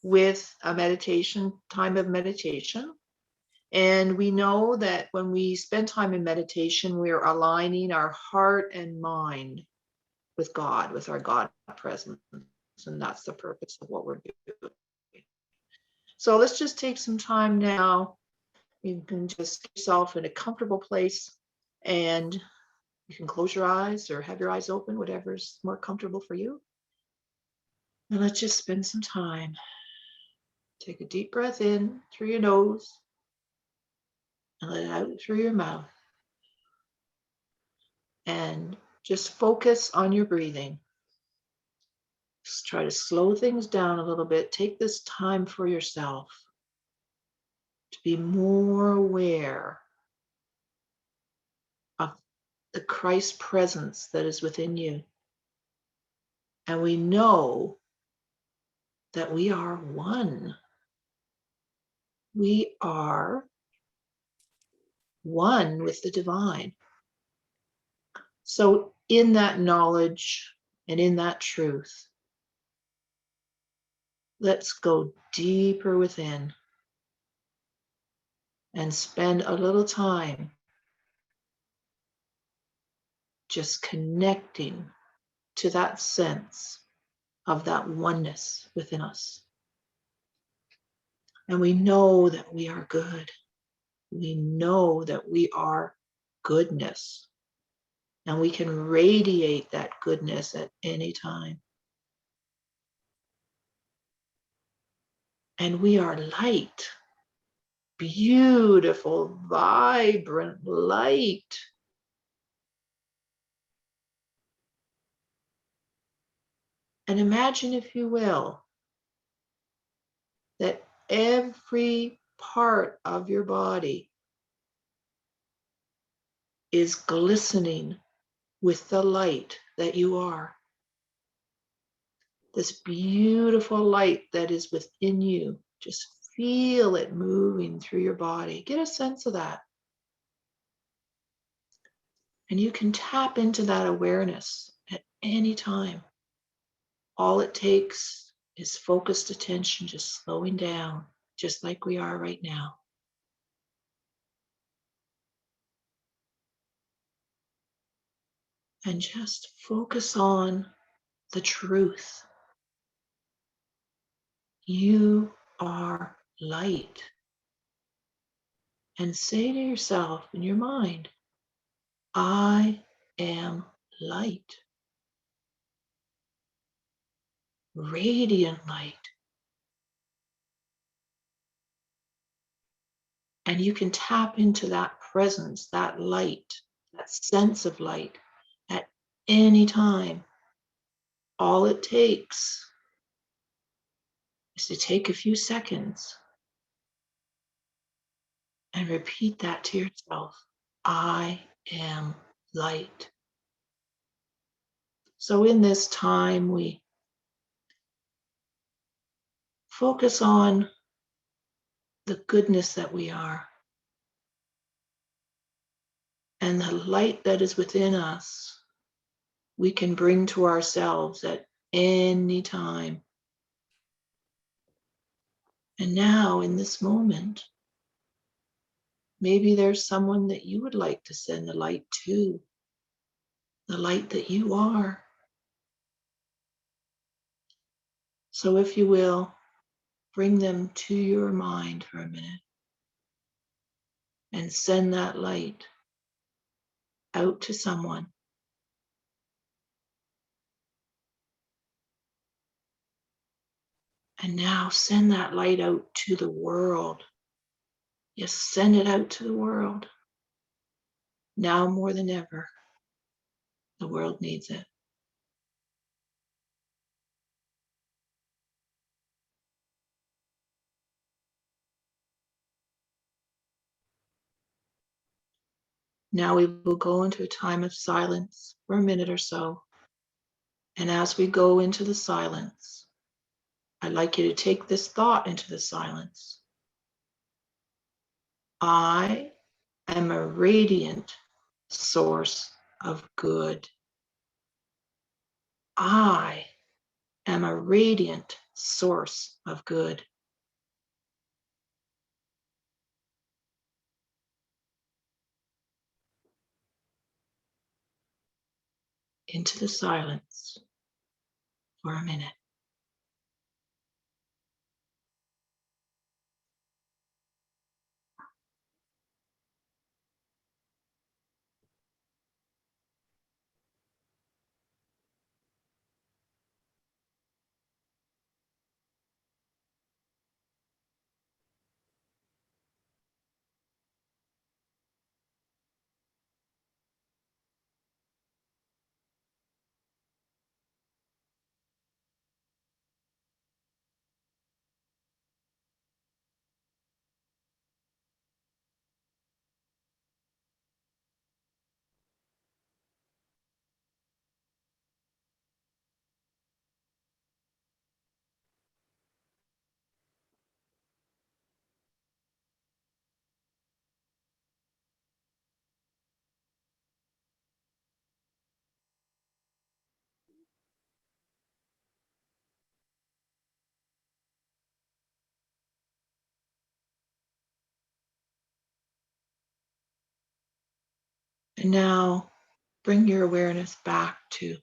with a time of meditation. And we know that when we spend time in meditation, we're aligning our heart and mind with God, with our God presence. And that's the purpose of what we're doing. So let's just take some time now. You can just get yourself in a comfortable place, and you can close your eyes or have your eyes open, whatever's more comfortable for you. And let's just spend some time. Take a deep breath in through your nose and let it out through your mouth. And just focus on your breathing. Just try to slow things down a little bit. Take this time for yourself to be more aware of the Christ presence that is within you. And we know that we are one. We are one with the divine. So in that knowledge and in that truth, let's go deeper within and spend a little time just connecting to that sense of that oneness within us. And we know that we are good. We know that we are goodness. And we can radiate that goodness at any time. And we are light. Beautiful, vibrant light. And imagine, if you will, that every part of your body is glistening with the light that you are. This beautiful light that is within you. Just feel it moving through your body. Get a sense of that. And you can tap into that awareness at any time. All it takes is focused attention, just slowing down, just like we are right now. And just focus on the truth. You are light. And say to yourself in your mind, I am light. Radiant light. And you can tap into that presence, that light, that sense of light at any time. All it takes is to take a few seconds and repeat that to yourself. I am light. So in this time, we focus on the goodness that we are and the light that is within us. We can bring to ourselves at any time. And now, in this moment, maybe there's someone that you would like to send the light to, the light that you are. So if you will, bring them to your mind for a minute and send that light out to someone. And now send that light out to the world. Yes, send it out to the world. Now more than ever, the world needs it. Now we will go into a time of silence for a minute or so. And as we go into the silence, I'd like you to take this thought into the silence. I am a radiant source of good. I am a radiant source of good. Into the silence for a minute. And now bring your awareness back to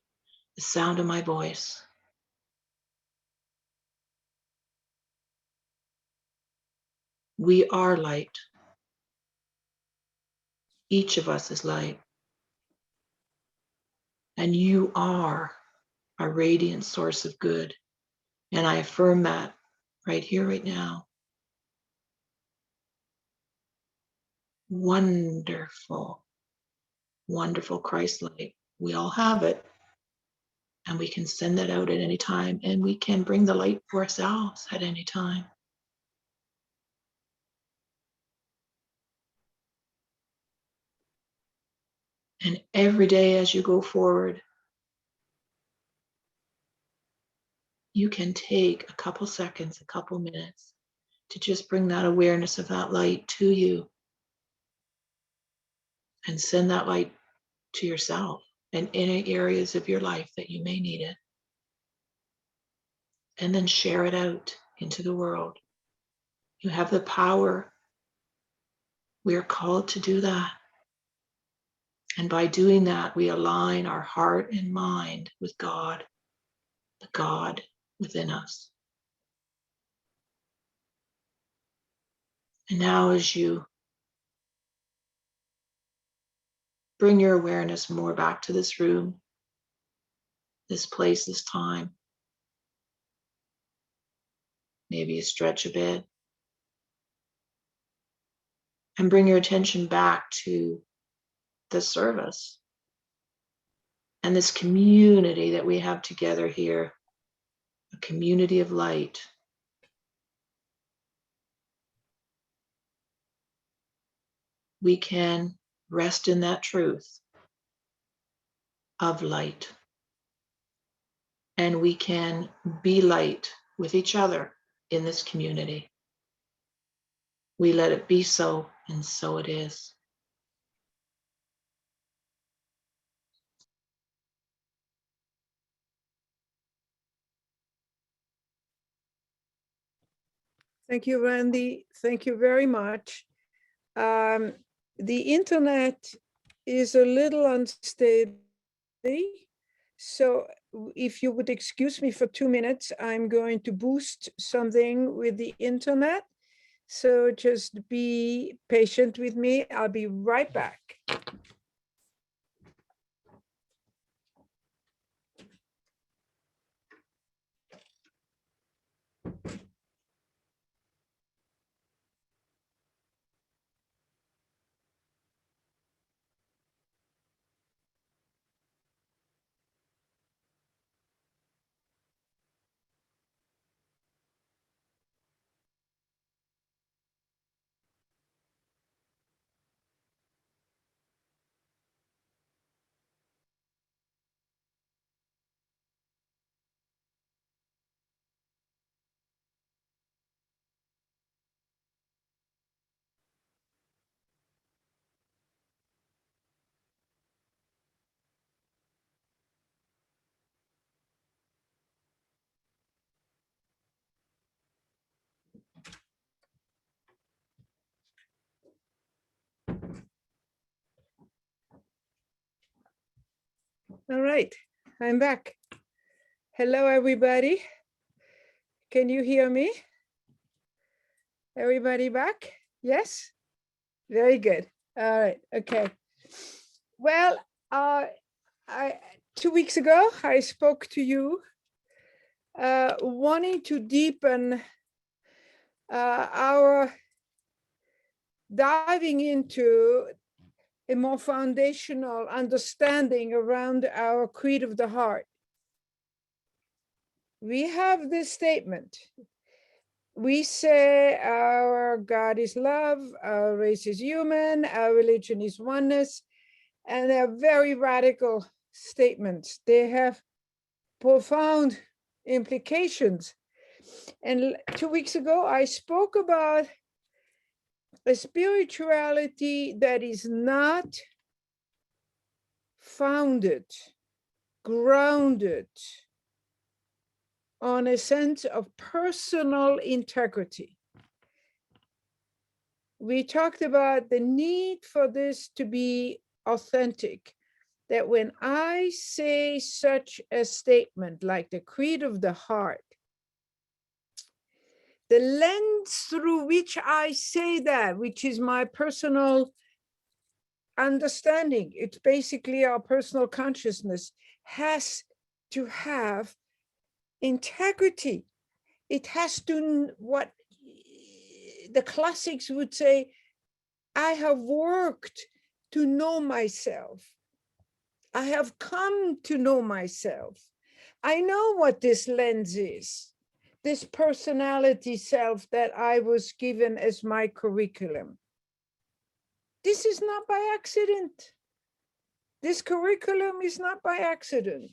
the sound of my voice. We are light. Each of us is light. And you are a radiant source of good. And I affirm that right here, right now. Wonderful, wonderful Christ light. We all have it. And we can send that out at any time. And we can bring the light for ourselves at any time. And every day as you go forward, you can take a couple seconds, a couple minutes to just bring that awareness of that light to you and send that light to yourself and any areas of your life that you may need it. And then share it out into the world. You have the power. We are called to do that. And by doing that, we align our heart and mind with God, the God within us. And now as you bring your awareness more back to this room, this place, this time, maybe you stretch a bit and bring your attention back to the service and this community that we have together here, a community of light. We can rest in that truth of light. And we can be light with each other in this community. We let it be so, and so it is. Thank you, Randie. Thank you very much. The internet is a little unsteady. So if you would excuse me for 2 minutes, I'm going to boost something with the internet. So just be patient with me. I'll be right back. All right, I'm back. Hello, everybody. Can you hear me? Everybody back? Yes? Very good. All right, okay. Well, 2 weeks ago, I spoke to you wanting to deepen our diving into a more foundational understanding around our creed of the heart. We have this statement. We say our God is love, our race is human, our religion is oneness, and they're very radical statements. They have profound implications. And 2 weeks ago, I spoke about a spirituality that is not founded, grounded on a sense of personal integrity. We talked about the need for this to be authentic, that when I say such a statement like the creed of the heart, the lens through which I say that, which is my personal understanding, it's basically our personal consciousness, has to have integrity. It has to, what the classics would say, I have worked to know myself. I have come to know myself. I know what this lens is, this personality self that I was given as my curriculum. This is not by accident. This curriculum is not by accident.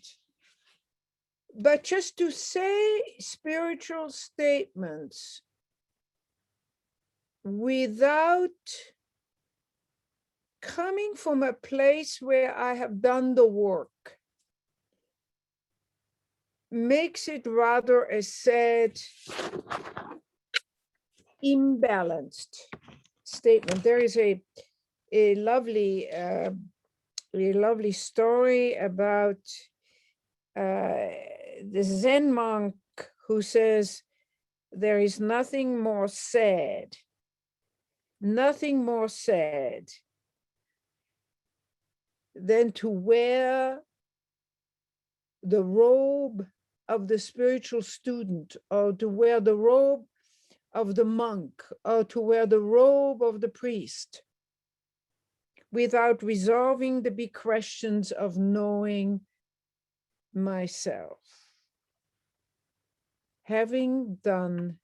But just to say spiritual statements without coming from a place where I have done the work makes it rather a sad, imbalanced statement. There is a lovely story about the Zen monk who says, there is nothing more sad than to wear the robe of the spiritual student, or to wear the robe of the monk, or to wear the robe of the priest, without resolving the big questions of knowing myself. Having done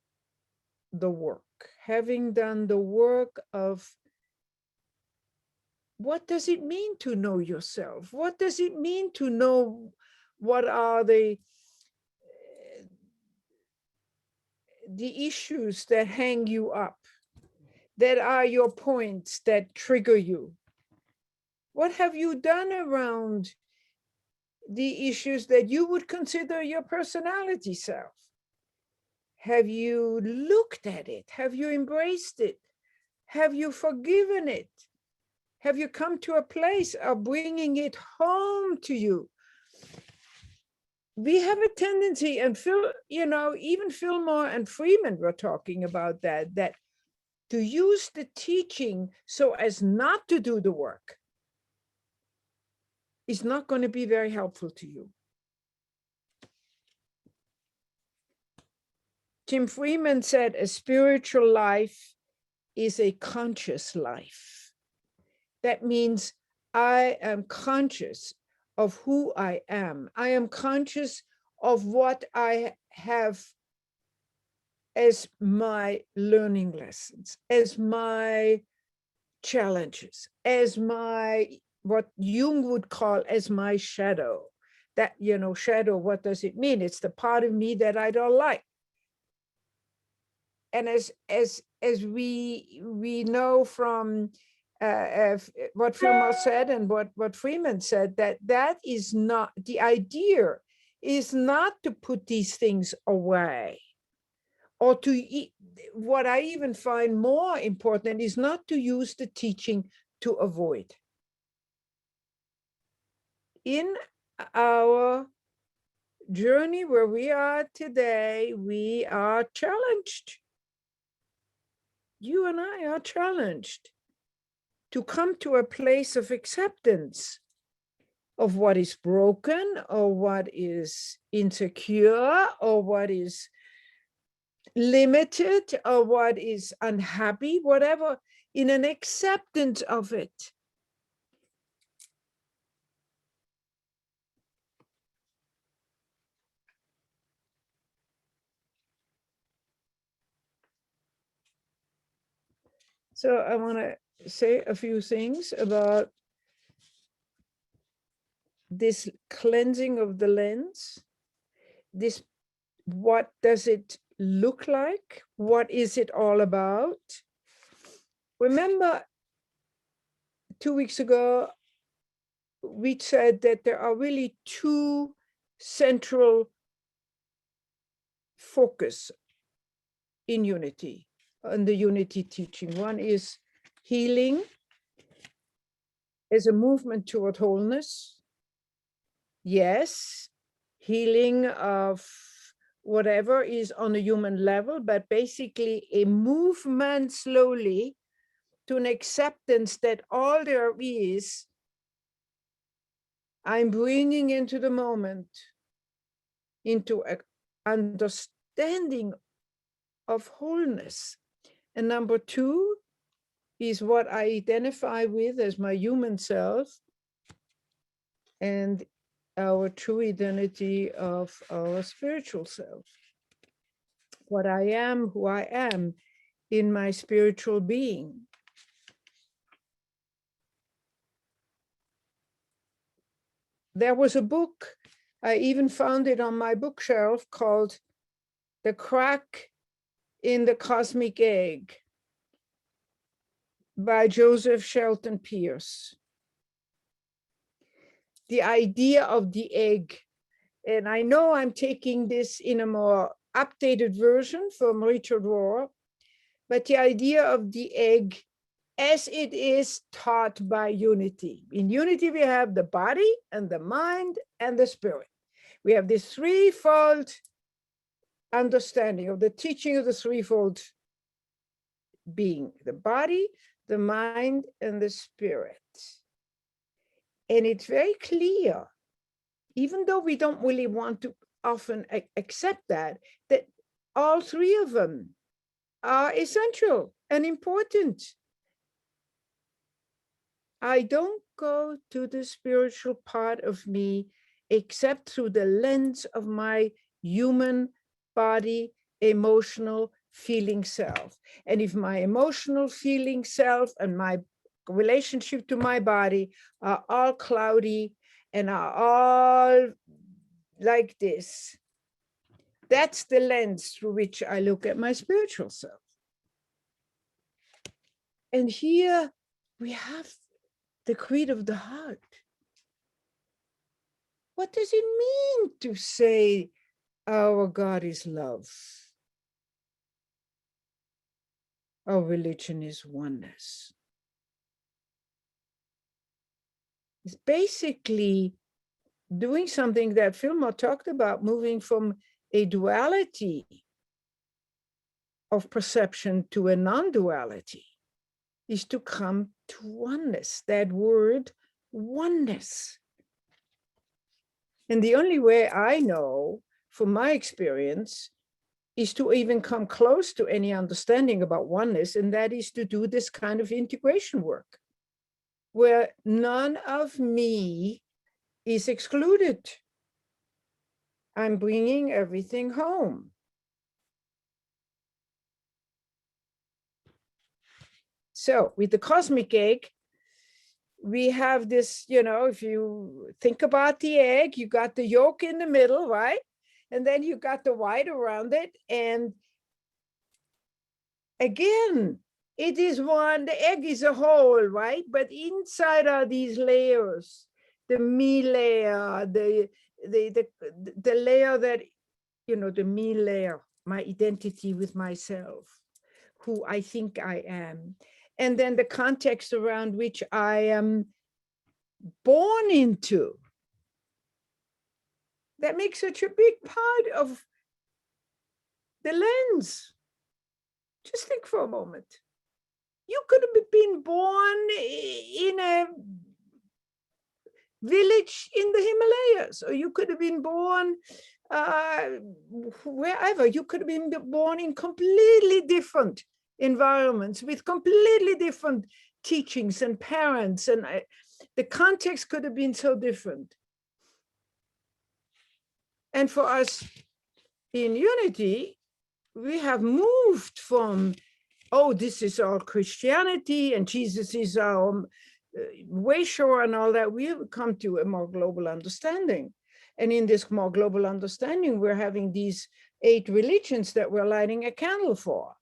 the work of what does it mean to know yourself? What does it mean to know what are the issues that hang you up, that are your points that trigger you? What have you done around the issues that you would consider your personality self? Have you looked at it? Have you embraced it? Have you forgiven it? Have you come to a place of bringing it home to you? We have a tendency, and even Fillmore and Freeman were talking about that to use the teaching so as not to do the work is not going to be very helpful to you. Tim Freeman said a spiritual life is a conscious life. That means I am conscious of who I am. I am conscious of what I have as my learning lessons, as my challenges, as my, what Jung would call as my shadow. That, shadow, what does it mean? It's the part of me that I don't like. And as we know from what Fillmore said and what Freeman said, that is not, the idea is not to put these things away, or to, what I even find more important is not to use the teaching to avoid. In our journey where we are today, we are challenged. You and I are challenged to come to a place of acceptance of what is broken or what is insecure or what is limited or what is unhappy, whatever, in an acceptance of it. So I want to say a few things about this cleansing of the lens. This, what does it look like? What is it all about? Remember, 2 weeks ago, we said that there are really two central focus in unity, and the unity teaching. One is healing as a movement toward wholeness. Yes, healing of whatever is on a human level, but basically a movement slowly to an acceptance that all there is, I'm bringing into the moment, into an understanding of wholeness. And number two is what I identify with as my human self and our true identity of our spiritual self. What I am, who I am in my spiritual being. There was a book, I even found it on my bookshelf, called The Crack in the Cosmic Egg by Joseph Shelton Pierce. The idea of the egg. And I know I'm taking this in a more updated version from Richard Rohr, but the idea of the egg as it is taught by unity. In unity, we have the body and the mind and the spirit. We have this threefold understanding of the teaching of the threefold being, the body, the mind, and the spirit. And it's very clear, even though we don't really want to often accept that all three of them are essential and important. I don't go to the spiritual part of me except through the lens of my human body, emotional, feeling self. And if my emotional, feeling self and my relationship to my body are all cloudy and are all like this, that's the lens through which I look at my spiritual self. And here we have the creed of the heart. What does it mean to say our God is love? Our religion is oneness. It's basically doing something that Fillmore talked about, moving from a duality of perception to a non-duality, is to come to oneness, that word oneness. And the only way I know, from my experience, is to even come close to any understanding about oneness, and that is to do this kind of integration work, where none of me is excluded. I'm bringing everything home. So with the cosmic egg, we have this, if you think about the egg, you got the yolk in the middle, right? And then you got the white around it. And again, it is one, the egg is a whole, right? But inside are these layers, the me layer, the layer that, the me layer, my identity with myself, who I think I am. And then the context around which I am born into. that make such a big part of the lens. Just think for a moment. You could have been born in a village in the Himalayas, or you could have been born wherever. You could have been born in completely different environments with completely different teachings and parents, and the context could have been so different. And for us in Unity, we have moved from, oh, this is all Christianity and Jesus is our way shore and all that. We have come to a more global understanding. And in this more global understanding, we're having these 8 religions that we're lighting a candle for.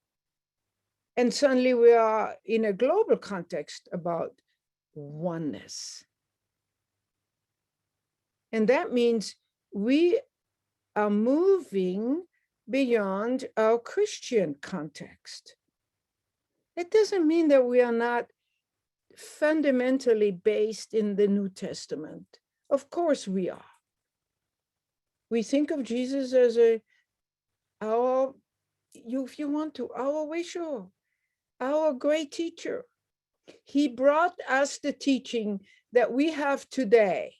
And suddenly we are in a global context about oneness. And that means we are moving beyond our Christian context. It doesn't mean that we are not fundamentally based in the New Testament. Of course we are. We think of Jesus as our, if you want to, our way show, our great teacher. He brought us the teaching that we have today.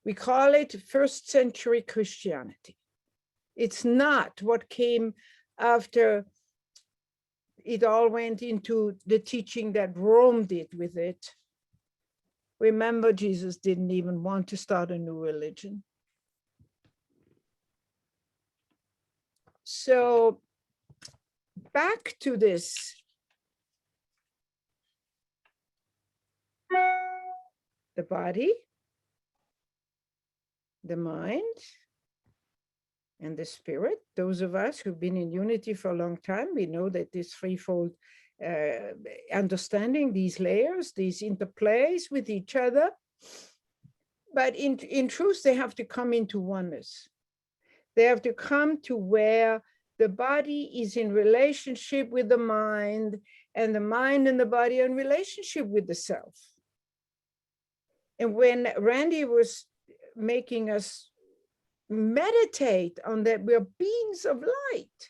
We call it first century Christianity. It's not what came after it all went into the teaching that Rome did with it. Remember, Jesus didn't even want to start a new religion. So back to this. The body, the mind, and the spirit. Those of us who've been in Unity for a long time, we know that this threefold understanding, these layers, these interplays with each other. But in truth, they have to come into oneness. They have to come to where the body is in relationship with the mind, and the mind and the body are in relationship with the self. And when Randie was making us meditate on that we're beings of light,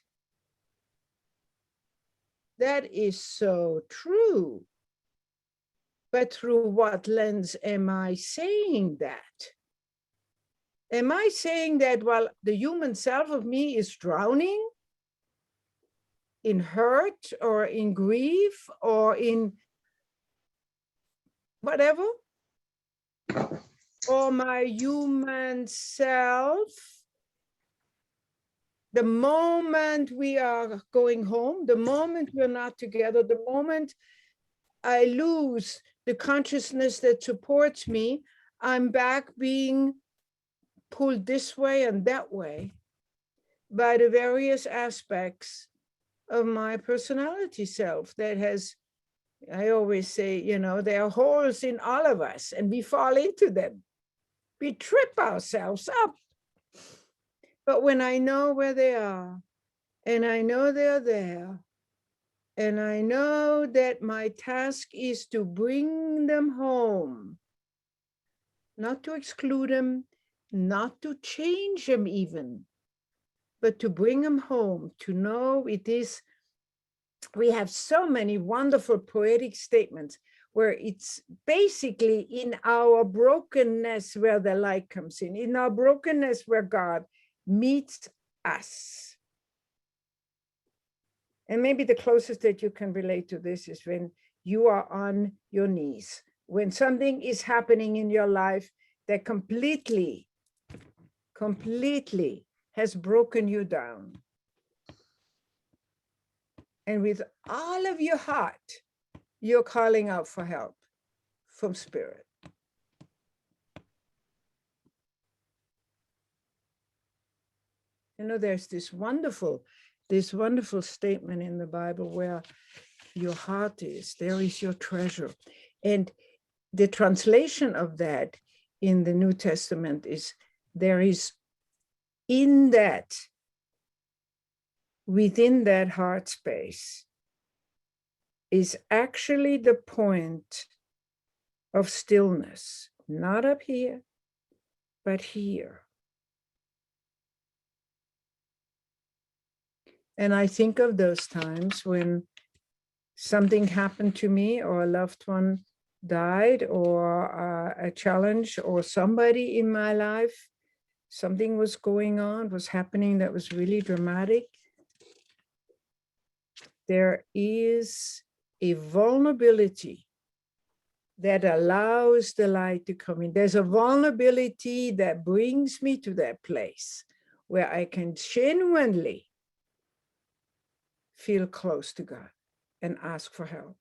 that is so true. But through what lens am I saying that? Am I saying that while the human self of me is drowning in hurt or in grief or in whatever, or my human self, the moment we are going home, the moment we're not together, the moment I lose the consciousness that supports me, I'm back being pulled this way and that way by the various aspects of my personality self that has, I always say, you know, there are holes in all of us and we fall into them. We trip ourselves up. But when I know where they are, and I know they're there, and I know that my task is to bring them home, not to exclude them, not to change them even, but to bring them home, to know it is, we have so many wonderful poetic statements where it's basically in our brokenness where the light comes in our brokenness where God meets us. And maybe the closest that you can relate to this is when you are on your knees, when something is happening in your life that completely has broken you down. And with all of your heart, you're calling out for help from spirit. You know, there's this wonderful statement in the Bible where your heart is, there is your treasure. And the translation of that in the New Testament is, there is in that, within that heart space, is actually the point of stillness, not up here, but here. And I think of those times when something happened to me, or a loved one died, or a challenge, or somebody in my life, something was going on, was happening that was really dramatic. There is a vulnerability that allows the light to come in. There's a vulnerability that brings me to that place where I can genuinely feel close to God and ask for help.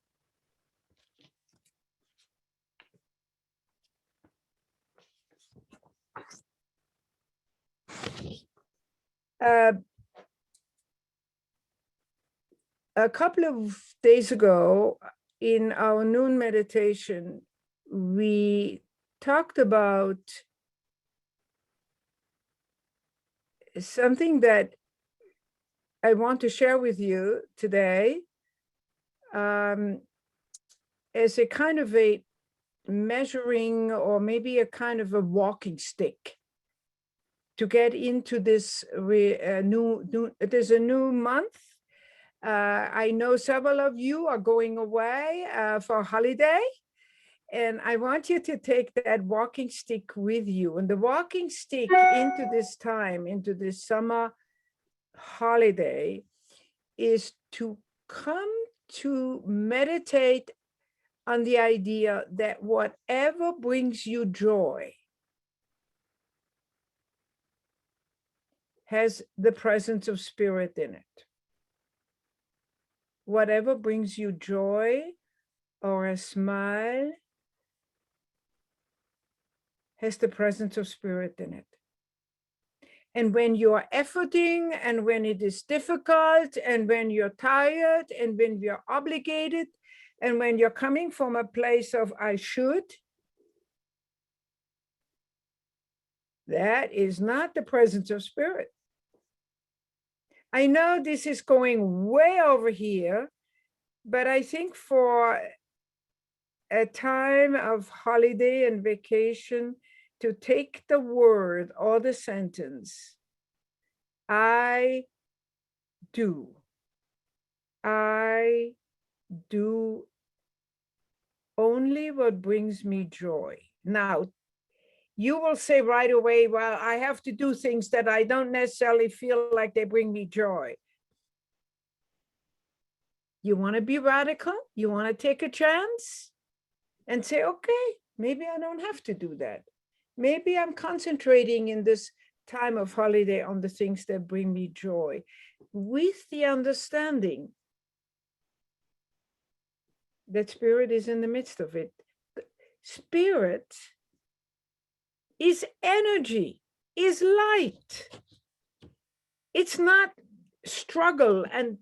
A couple of days ago, in our noon meditation, we talked about something that I want to share with you today, as a kind of a measuring, or maybe a kind of a walking stick to get into this there's a new month. I know several of you are going away for a holiday, and I want you to take that walking stick with you. And the walking stick into this time, into this summer holiday, is to come to meditate on the idea that whatever brings you joy has the presence of spirit in it. Whatever brings you joy or a smile has the presence of spirit in it. And when you are efforting, and when it is difficult, and when you're tired, and when you're obligated, and when you're coming from a place of I should, that is not the presence of spirit. I know this is going way over here, but I think for a time of holiday and vacation, to take the word or the sentence, I do only what brings me joy. Now, you will say right away, well, I have to do things that I don't necessarily feel like they bring me joy. You want to be radical? You want to take a chance and say, okay, maybe I don't have to do that. Maybe I'm concentrating in this time of holiday on the things that bring me joy, with the understanding that spirit is in the midst of it. Spirit is energy, is light. It's not struggle and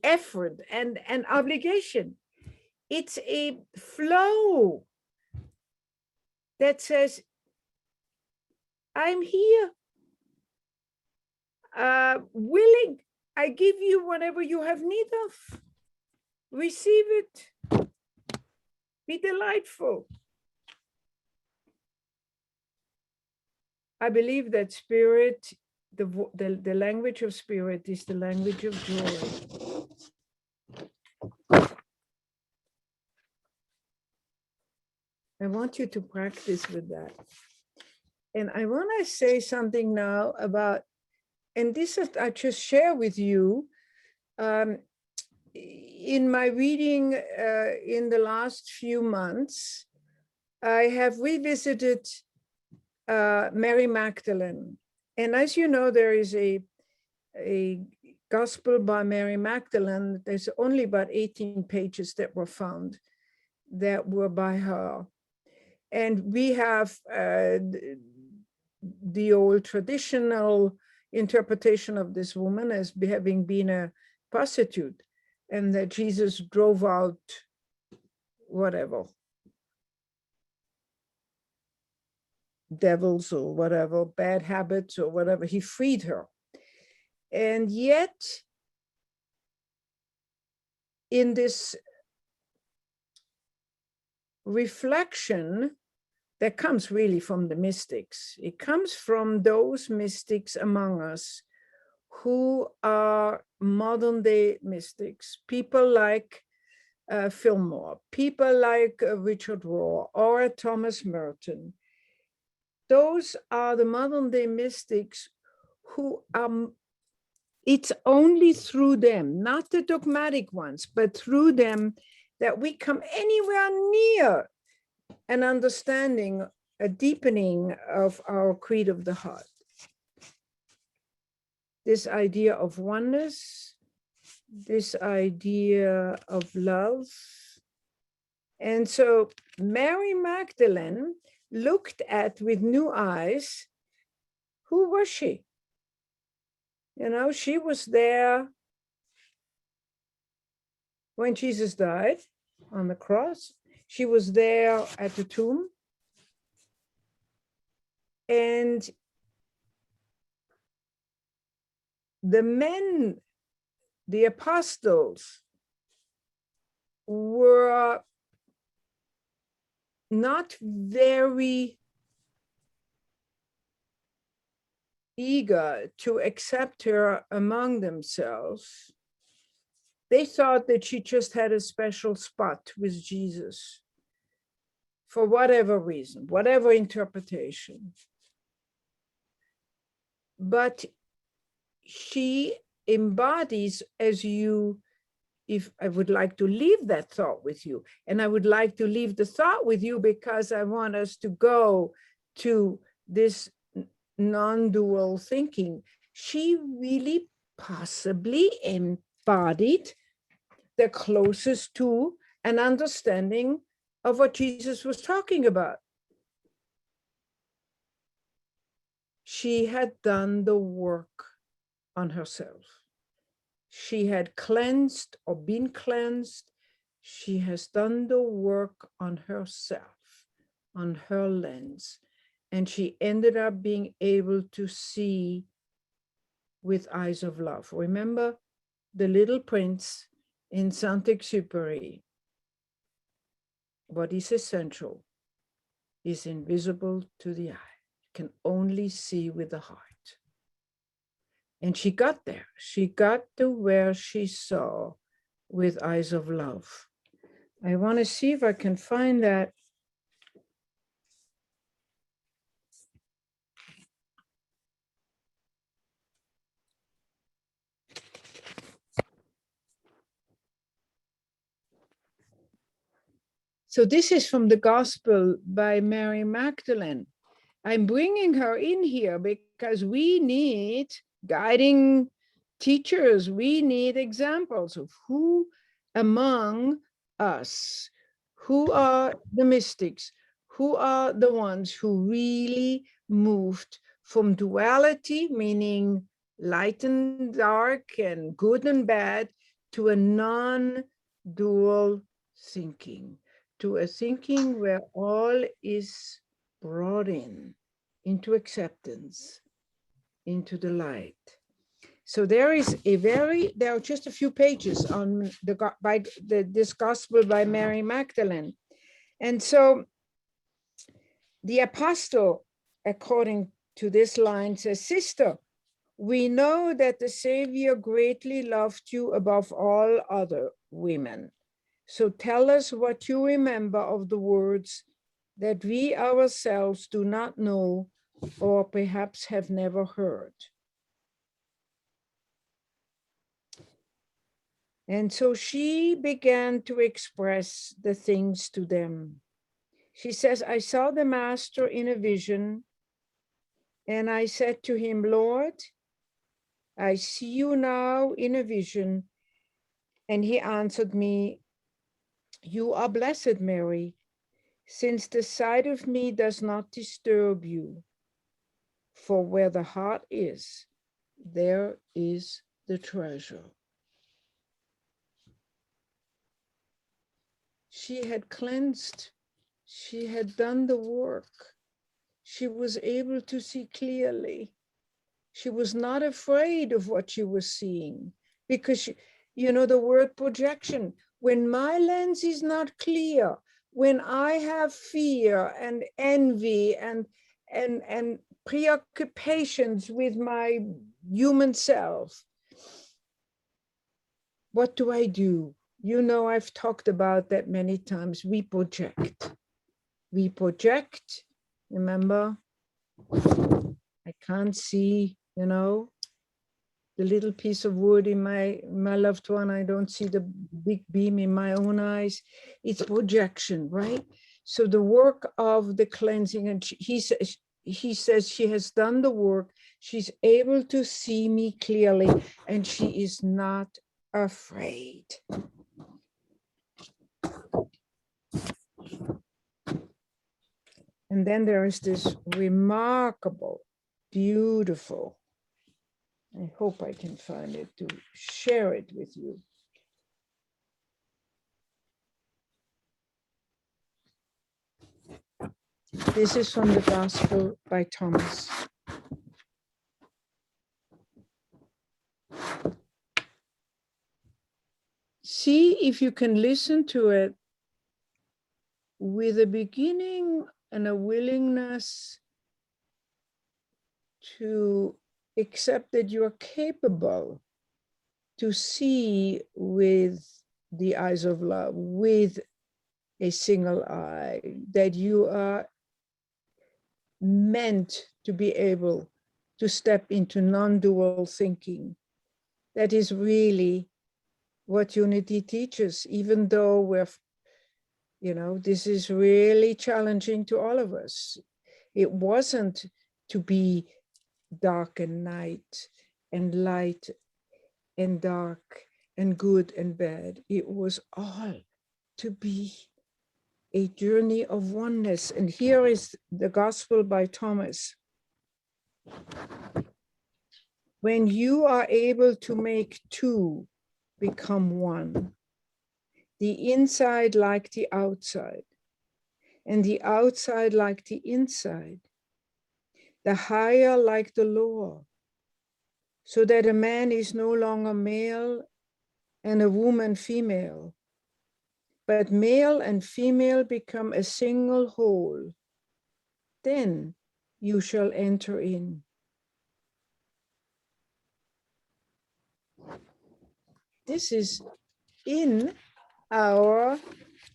effort and obligation. It's a flow that says, I'm here, willing. I give you whatever you have need of. Receive it. Be delightful. I believe that spirit, the language of spirit is the language of joy. I want you to practice with that. And I want to say something now about, and this is, I just share with you, in my reading in the last few months, I have revisited Mary Magdalene. And as you know, there is a gospel by Mary Magdalene. There's only about 18 pages that were found that were by her. And we have the old traditional interpretation of this woman as having been a prostitute, and that Jesus drove out whatever, devils or whatever, bad habits or whatever. He freed her. And yet, in this reflection that comes really from the mystics, it comes from those mystics among us who are modern day mystics, people like Fillmore, people like Richard Rohr or Thomas Merton. Those are the modern day mystics who it's only through them, not the dogmatic ones, but through them that we come anywhere near an understanding, a deepening of our creed of the heart. This idea of oneness, this idea of love. And so Mary Magdalene looked at with new eyes, who was she? You know, she was there when Jesus died on the cross. She was there at the tomb. And the men, the apostles, were not very eager to accept her among themselves. They thought that she just had a special spot with Jesus for whatever reason, whatever interpretation. But she embodies, as you, if I would like to leave that thought with you, and I would like to leave the thought with you because I want us to go to this non-dual thinking. She really possibly embodied the closest to an understanding of what Jesus was talking about. She had done the work on herself. She had cleansed or been cleansed. She has done the work on herself, on her lens. And she ended up being able to see with eyes of love. Remember the little prince in Saint-Exupéry? What is essential is invisible to the eye, can only see with the heart. And she got there. She got to where she saw with eyes of love. I want to see if I can find that. So this is from the Gospel by Mary Magdalene. I'm bringing her in here because we need guiding teachers. We need examples of who among us, who are the mystics, who are the ones who really moved from duality, meaning light and dark and good and bad, to a non-dual thinking, to a thinking where all is brought into acceptance, into the light. So there are just a few pages on this gospel by Mary Magdalene. And so the apostle, according to this line, says, "Sister, we know that the Savior greatly loved you above all other women. So tell us what you remember of the words that we ourselves do not know or perhaps have never heard." And so she began to express the things to them. She says, "I saw the Master in a vision, and I said to him, 'Lord, I see you now in a vision.' And he answered me, 'You are blessed, Mary, since the sight of me does not disturb you. For where the heart is, there is the treasure.'" She had cleansed. She had done the work. She was able to see clearly. She was not afraid of what she was seeing because, the word projection, when my lens is not clear, when I have fear and envy and preoccupations with my human self, what do I do? You know, I've talked about that many times. We project. We project. Remember, I can't see, you know, the little piece of wood in my loved one. I don't see the big beam in my own eyes. It's projection, right? So the work of the cleansing, and he says she has done the work. She's able to see me clearly, and she is not afraid. And then there is this remarkable, beautiful, I hope I can find it to share it with you. This is from the Gospel by Thomas. See if you can listen to it with a beginning and a willingness to accept that you are capable to see with the eyes of love, with a single eye, that you are meant to be able to step into non-dual thinking. That is really what unity teaches, even though we're, you know, this is really challenging to all of us. It wasn't to be dark and night and light and dark and good and bad. It was all to be a journey of oneness. And here is the Gospel by Thomas. When you are able to make two become one, the inside like the outside, and the outside like the inside, the higher like the lower, so that a man is no longer male and a woman female, but male and female become a single whole, then you shall enter in. This is in our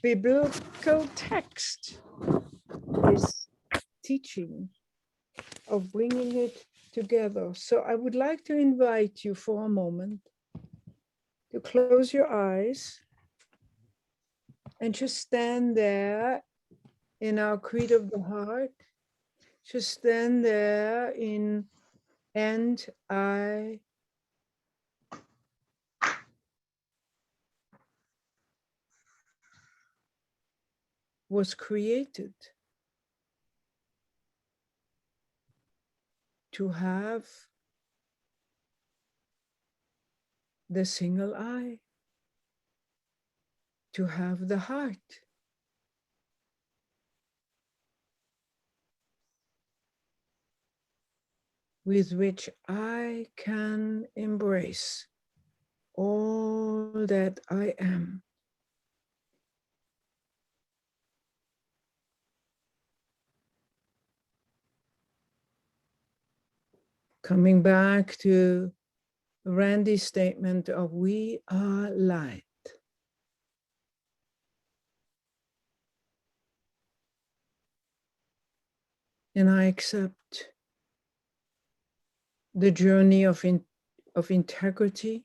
biblical text, this teaching of bringing it together. So I would like to invite you for a moment to close your eyes and just stand there in our creed of the heart. Just stand there in, and I was created to have the single eye, to have the heart, with which I can embrace all that I am. Coming back to Randie's statement of we are light. And I accept the journey of integrity,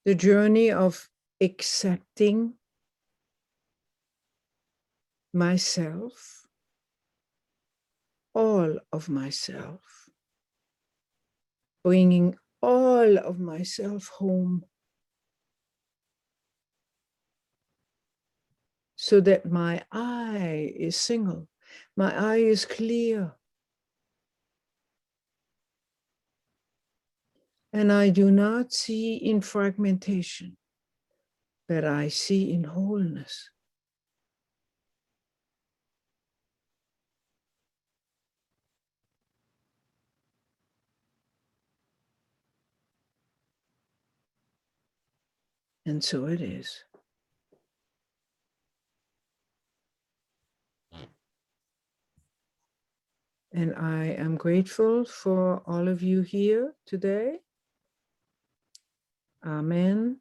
the journey of accepting myself, all of myself, bringing all of myself home, so that my eye is single, my eye is clear, and I do not see in fragmentation, but I see in wholeness. And so it is. And I am grateful for all of you here today. Amen.